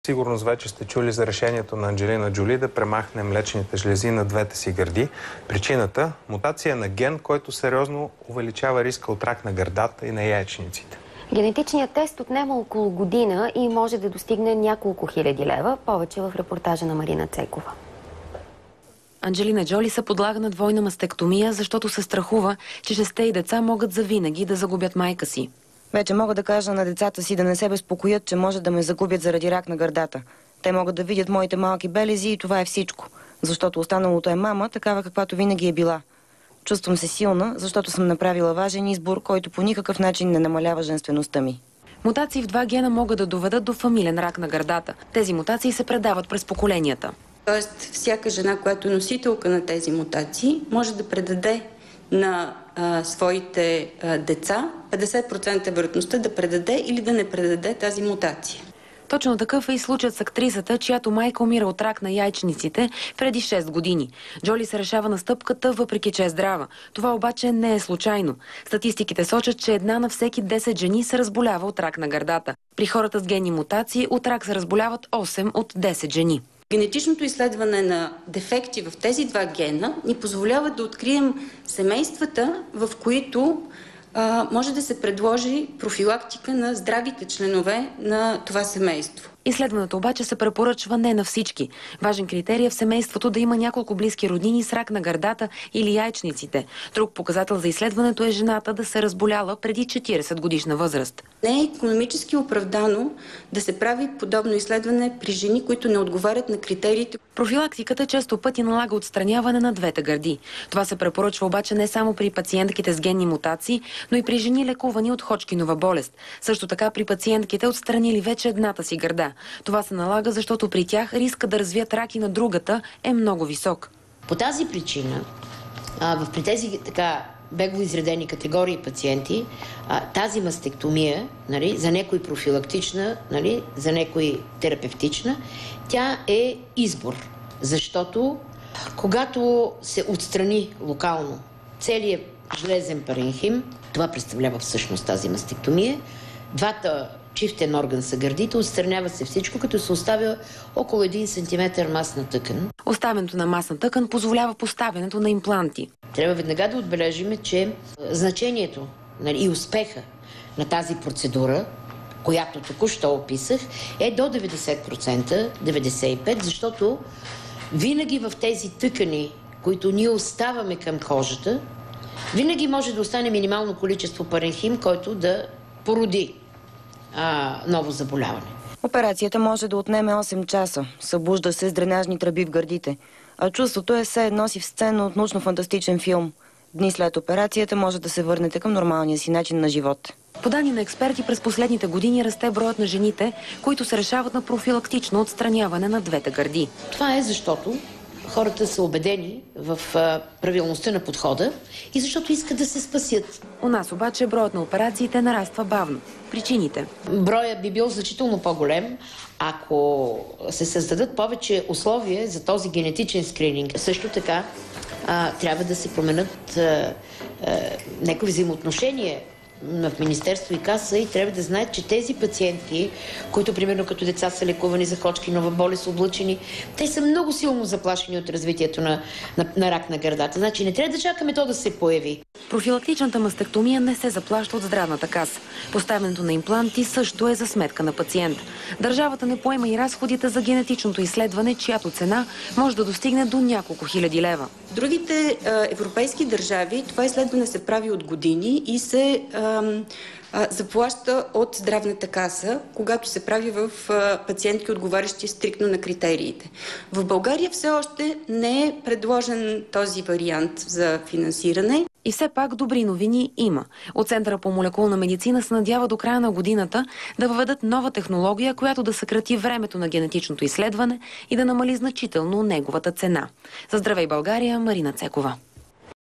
Сигурно вече сте чули за решението на Анджелина Джоли да премахне млечните жлези на двете си гърди. Причината – мутация на ген, който сериозно увеличава риска от рак на гърдата и на яйчниците. Генетичният тест отнема около година и може да достигне няколко хиляди лева. Повече в репортажа на Марина Цекова. Анджелина Джоли се подлага на двойна мастектомия, защото се страхува, че жесте и деца могат завинаги да загубят майка си. Вече мога да кажа на децата си да не се безпокоят, че може да ме загубят заради рак на гърдата. Те могат да видят моите малки белези и това е всичко. Защото останалото е мама, такава каквато винаги е била. Чувствам се силна, защото съм направила важен избор, който по никакъв начин не намалява женствеността ми. Мутации в два гена могат да доведат до фамилен рак на гърдата. Тези мутации се предават през поколенията. Тоест, всяка жена, която е носителка на тези мутации, може да предаде на своите деца 50% вероятността да предаде или да не предаде тази мутация. Точно такъв е и случаят с актрисата, чиято майка умира от рак на яйчниците преди 6 години. Джоли се решава на стъпката, въпреки че е здрава. Това обаче не е случайно. Статистиките сочат, че една на всеки 10 жени се разболява от рак на гърдата. При хората с генни мутации от рак се разболяват 8 от 10 жени. Генетичното изследване на дефекти в тези два гена ни позволява да открием семействата, в които може да се предложи профилактика на здравите членове на това семейство. Изследването обаче се препоръчва не на всички. Важен критерий е в семейството да има няколко близки роднини с рак на гърдата или яйчниците. Друг показател за изследването е жената да се разболяла преди 40 годишна възраст. Не е икономически оправдано да се прави подобно изследване при жени, които не отговарят на критериите. Профилактиката често пъти налага отстраняване на двете гърди. Това се препоръчва обаче не само при пациентките с генни мутации, но и при жени лекувани от Ходжкинова болест. Също така при пациентките отстранили вече едната си гърда. Това се налага, защото при тях риска да развият рак и на другата е много висок. По тази причина, при тези бегло изредени категории пациенти, тази мастектомия, за някой профилактична, за някой терапевтична, тя е избор. Защото когато се отстрани локално целият жлезен паренхим, това представлява всъщност тази мастектомия, двата чифтен орган са гърдите, отстранява се всичко, като се оставя около 1 см масна тъкан. Оставянето на масна тъкан позволява поставянето на импланти. Трябва веднага да отбележим, че значението и успеха на тази процедура, която току-що описах, е до 90%, 95%, защото винаги в тези тъкани, които ние оставаме към кожата, винаги може да остане минимално количество паренхим, който да породи ново заболяване. Операцията може да отнеме 8 часа. Събужда се с дренажни тръби в гърдите. А чувството е все едно си в сцена от научно-фантастичен филм. Дни след операцията може да се върнете към нормалния си начин на живот. По данни на експерти, през последните години расте броят на жените, които се решават на профилактично отстраняване на двете гърди. Това е защото хората са убедени в правилността на подхода и защото искат да се спасят. У нас обаче броят на операциите нараства бавно. Причините? Броят би бил значително по-голем, ако се създадат повече условия за този генетичен скрининг. Също така трябва да се променят някои взаимоотношения в Министерство и Каса и трябва да знаят, че тези пациентки, които примерно като деца са лекувани за Ходжкинова болест, облъчени, те са много силно заплашени от развитието на рак на гърдата. Значи не трябва да чакаме то да се появи. Профилактичната мастектомия не се заплаща от здравната каса. Поставянето на импланти също е за сметка на пациент. Държавата не поема и разходите за генетичното изследване, чиято цена може да достигне до няколко хиляди лева. В другите европейски държави това изследване се прави от години и се заплаща от здравната каса, когато се прави в пациентки, отговарящи стриктно на критериите. В България все още не е предложен този вариант за финансиране. И все пак добри новини има. От Центъра по молекулна медицина се надява до края на годината да въведат нова технология, която да съкрати времето на генетичното изследване и да намали значително неговата цена. За Здравей България, Марина Цекова.